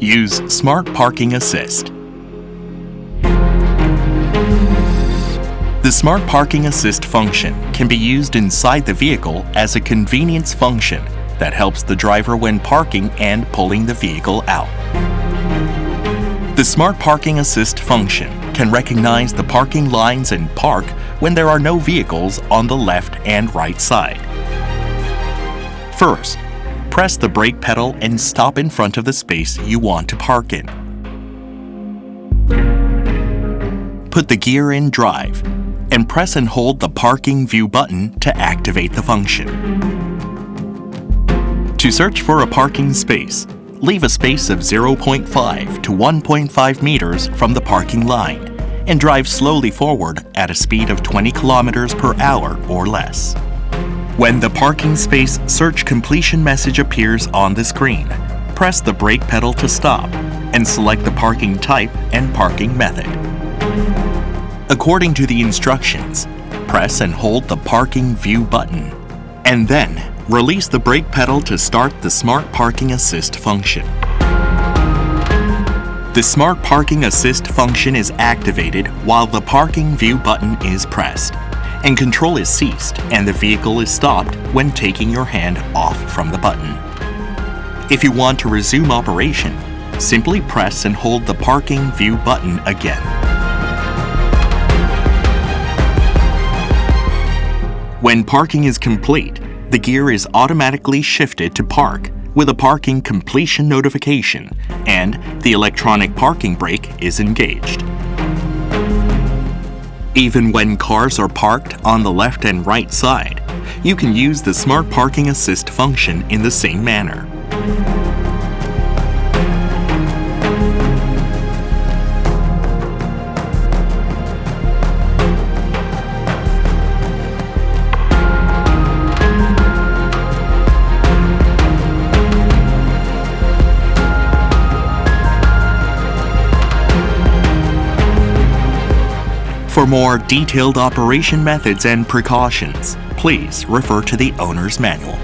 Use Smart Parking Assist. The Smart Parking Assist function can be used inside the vehicle as a convenience function that helps the driver when parking and pulling the vehicle out. The Smart Parking Assist function can recognize the parking lines and park when there are no vehicles on the left and right side. First, press the brake pedal and stop in front of the space you want to park in. Put the gear in drive and press and hold the parking view button to activate the function. To search for a parking space, leave a space of 0.5 to 1.5 meters from the parking line and drive slowly forward at a speed of 20 kilometers per hour or less. When the parking space search completion message appears on the screen, press the brake pedal to stop and select the parking type and parking method. According to the instructions, press and hold the parking view button, and then release the brake pedal to start the Smart Parking Assist function. The Smart Parking Assist function is activated while the parking view button is pressed, and control is ceased and the vehicle is stopped when taking your hand off from the button. If you want to resume operation, simply press and hold the parking view button again. When parking is complete, the gear is automatically shifted to park with a parking completion notification, and the electronic parking brake is engaged. Even when cars are parked on the left and right side, you can use the Smart Parking Assist function in the same manner. For more detailed operation methods and precautions, please refer to the owner's manual.